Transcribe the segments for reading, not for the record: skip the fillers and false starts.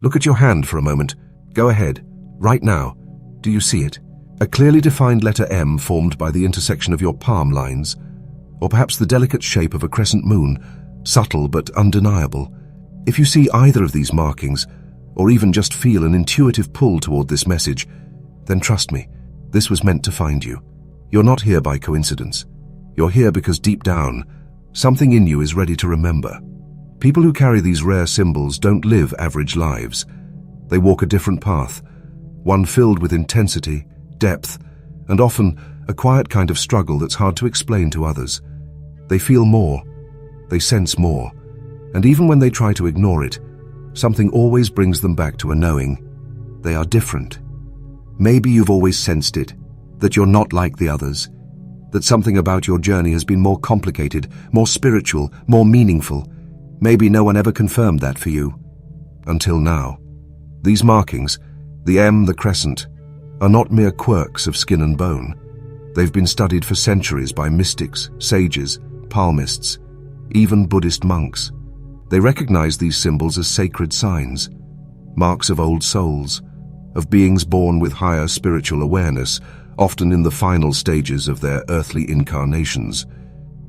Look at your hand for a moment. Go ahead. Right now. Do you see it? A clearly defined letter M formed by the intersection of your palm lines, or perhaps the delicate shape of a crescent moon, subtle but undeniable. If you see either of these markings, or even just feel an intuitive pull toward this message, then trust me, this was meant to find you. You're not here by coincidence. You're here because deep down, something in you is ready to remember. People who carry these rare symbols don't live average lives. They walk a different path, one filled with intensity, depth, and often a quiet kind of struggle that's hard to explain to others. They feel more, they sense more, and even when they try to ignore it, something always brings them back to a knowing. They are different. Maybe you've always sensed it, that you're not like the others, that something about your journey has been more complicated, more spiritual, more meaningful. Maybe no one ever confirmed that for you. Until now. These markings, the M, the crescent, are not mere quirks of skin and bone. They've been studied for centuries by mystics, sages, palmists, even Buddhist monks. They recognize these symbols as sacred signs, marks of old souls, of beings born with higher spiritual awareness, often in the final stages of their earthly incarnations.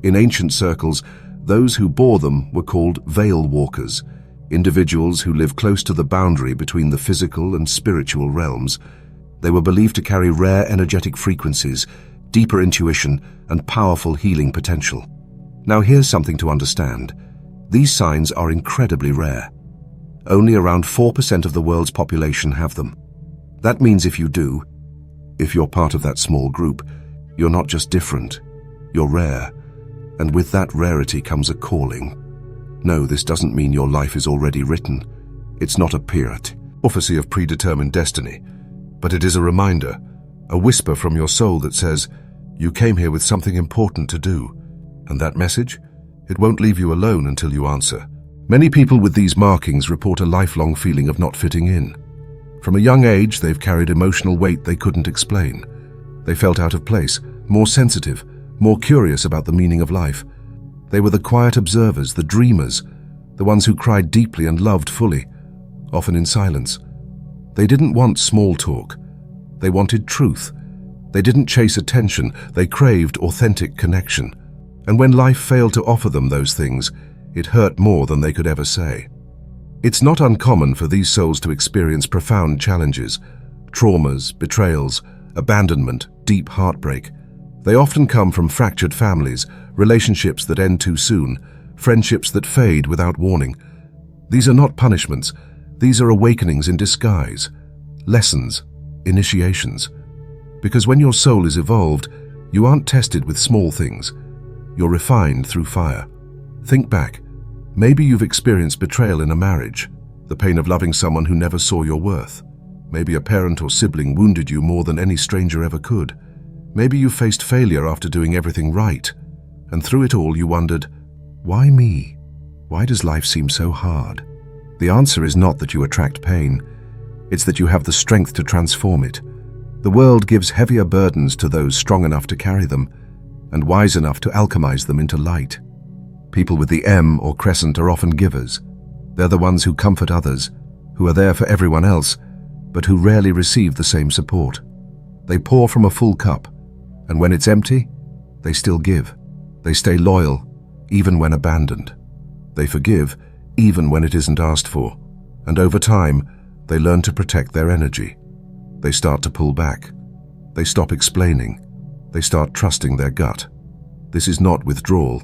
In ancient circles, those who bore them were called veil walkers, individuals who live close to the boundary between the physical and spiritual realms. They were believed to carry rare energetic frequencies, deeper intuition, and powerful healing potential. Now here's something to understand. These signs are incredibly rare. Only around 4% of the world's population have them. That means if you do, if you're part of that small group, you're not just different, you're rare. And with that rarity comes a calling. No, this doesn't mean your life is already written. It's not a prophecy of predetermined destiny, but it is a reminder, a whisper from your soul that says, you came here with something important to do. And that message? It won't leave you alone until you answer. Many people with these markings report a lifelong feeling of not fitting in. From a young age, they've carried emotional weight they couldn't explain. They felt out of place, more sensitive, more curious about the meaning of life. They were the quiet observers, the dreamers, the ones who cried deeply and loved fully, often in silence. They didn't want small talk. They wanted truth. They didn't chase attention. They craved authentic connection. And when life failed to offer them those things, it hurt more than they could ever say. It's not uncommon for these souls to experience profound challenges, traumas, betrayals, abandonment, deep heartbreak. They often come from fractured families, relationships that end too soon, friendships that fade without warning. These are not punishments. These are awakenings in disguise, lessons, initiations. Because when your soul is evolved, you aren't tested with small things. You're refined through fire. Think back. Maybe you've experienced betrayal in a marriage, the pain of loving someone who never saw your worth. Maybe a parent or sibling wounded you more than any stranger ever could. Maybe you faced failure after doing everything right, and through it all you wondered, why me? Why does life seem so hard? The answer is not that you attract pain. It's that you have the strength to transform it. The world gives heavier burdens to those strong enough to carry them, and wise enough to alchemize them into light. People with the M or crescent are often givers. They're the ones who comfort others, who are there for everyone else, but who rarely receive the same support. They pour from a full cup, and when it's empty, they still give. They stay loyal, even when abandoned. They forgive, even when it isn't asked for. And over time, they learn to protect their energy. They start to pull back. They stop explaining. They start trusting their gut. This is not withdrawal.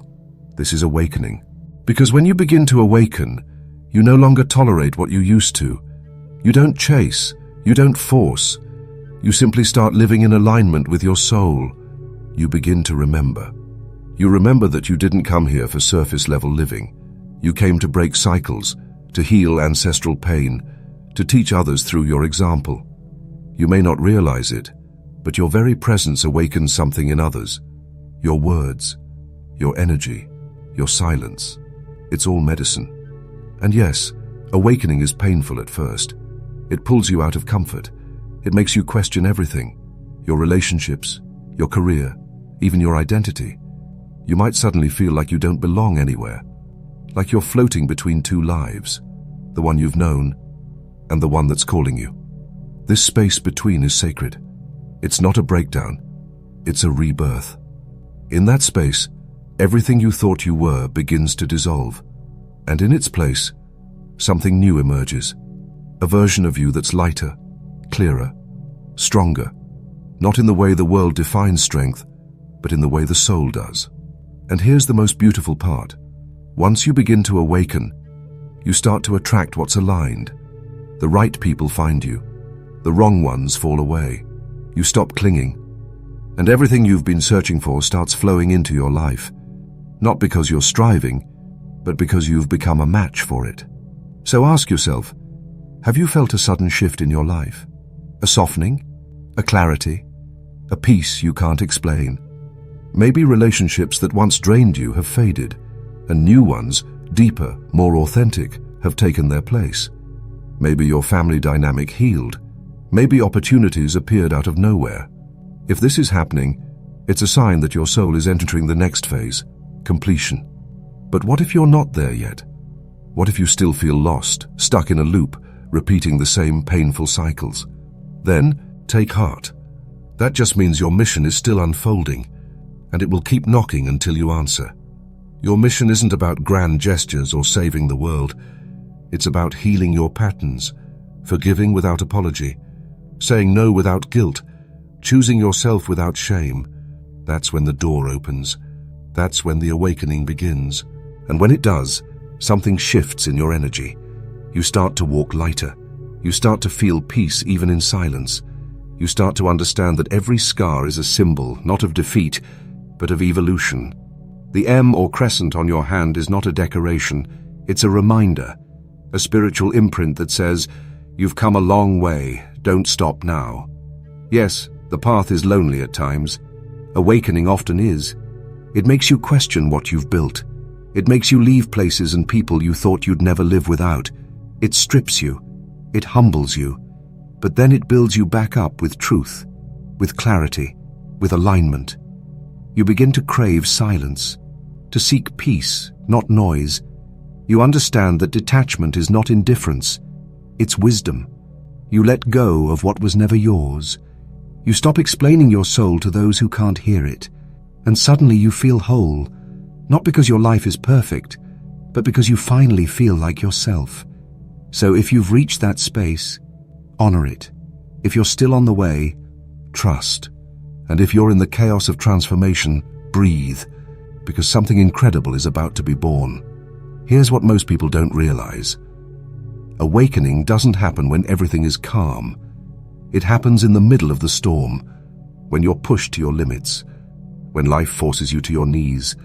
This is awakening. Because when you begin to awaken, you no longer tolerate what you used to. You don't chase. You don't force. You simply start living in alignment with your soul. You begin to remember. You remember that you didn't come here for surface-level living. You came to break cycles, to heal ancestral pain, to teach others through your example. You may not realize it, but your very presence awakens something in others. Your words, your energy, your silence. It's all medicine. And yes, awakening is painful at first. It pulls you out of comfort. It makes you question everything. Your relationships, your career, even your identity. You might suddenly feel like you don't belong anywhere. Like you're floating between two lives. The one you've known and the one that's calling you. This space between is sacred. It's not a breakdown, it's a rebirth. In that space, everything you thought you were begins to dissolve, and in its place, something new emerges. A version of you that's lighter, clearer, stronger, not in the way the world defines strength, but in the way the soul does. And here's the most beautiful part. Once you begin to awaken, you start to attract what's aligned. The right people find you. The wrong ones fall away. You stop clinging. And everything you've been searching for starts flowing into your life. Not because you're striving, but because you've become a match for it. So ask yourself, have you felt a sudden shift in your life? A softening? A clarity? A peace you can't explain? Maybe relationships that once drained you have faded, and new ones, deeper, more authentic, have taken their place. Maybe your family dynamic healed. Maybe opportunities appeared out of nowhere. If this is happening, it's a sign that your soul is entering the next phase, completion. But what if you're not there yet? What if you still feel lost, stuck in a loop, repeating the same painful cycles? Then, take heart. That just means your mission is still unfolding, and it will keep knocking until you answer. Your mission isn't about grand gestures or saving the world. It's about healing your patterns, forgiving without apology, saying no without guilt, choosing yourself without shame. That's when the door opens. That's when the awakening begins. And when it does, something shifts in your energy. You start to walk lighter. You start to feel peace even in silence. You start to understand that every scar is a symbol, not of defeat, but of evolution. The M or crescent on your hand is not a decoration. It's a reminder, a spiritual imprint that says, you've come a long way, don't stop now. Yes, the path is lonely at times. Awakening often is. It makes you question what you've built. It makes you leave places and people you thought you'd never live without. It strips you. It humbles you. But then it builds you back up with truth, with clarity, with alignment. You begin to crave silence, to seek peace, not noise. You understand that detachment is not indifference. It's wisdom. You let go of what was never yours. You stop explaining your soul to those who can't hear it. And suddenly you feel whole, not because your life is perfect, but because you finally feel like yourself. So if you've reached that space, honor it. If you're still on the way, trust. And if you're in the chaos of transformation, breathe, because something incredible is about to be born. Here's what most people don't realize. Awakening doesn't happen when everything is calm. It happens in the middle of the storm, when you're pushed to your limits, when life forces you to your knees,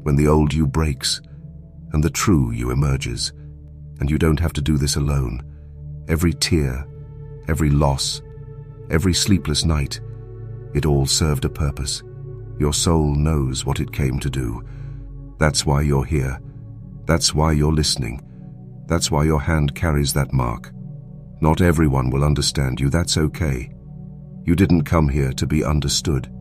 when the old you breaks, and the true you emerges. And you don't have to do this alone. Every tear, every loss, every sleepless night, it all served a purpose. Your soul knows what it came to do. That's why you're here. That's why you're listening. That's why your hand carries that mark. Not everyone will understand you, that's okay. You didn't come here to be understood.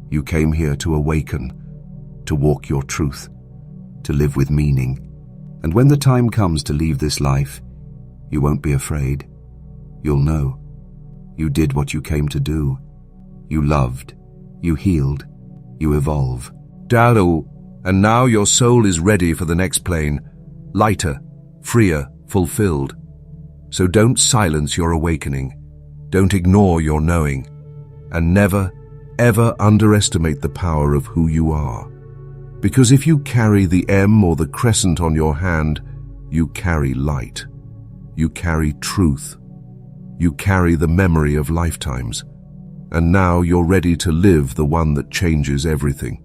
You came here to awaken, to walk your truth, to live with meaning. And when the time comes to leave this life, you won't be afraid. You'll know. You did what you came to do. You loved. You healed. You evolve. Dalu, and now your soul is ready for the next plane, lighter, freer, fulfilled. So don't silence your awakening. Don't ignore your knowing. And never, ever underestimate the power of who you are. Because if you carry the M or the crescent on your hand, you carry light. You carry truth. You carry the memory of lifetimes. And now you're ready to live the one that changes everything.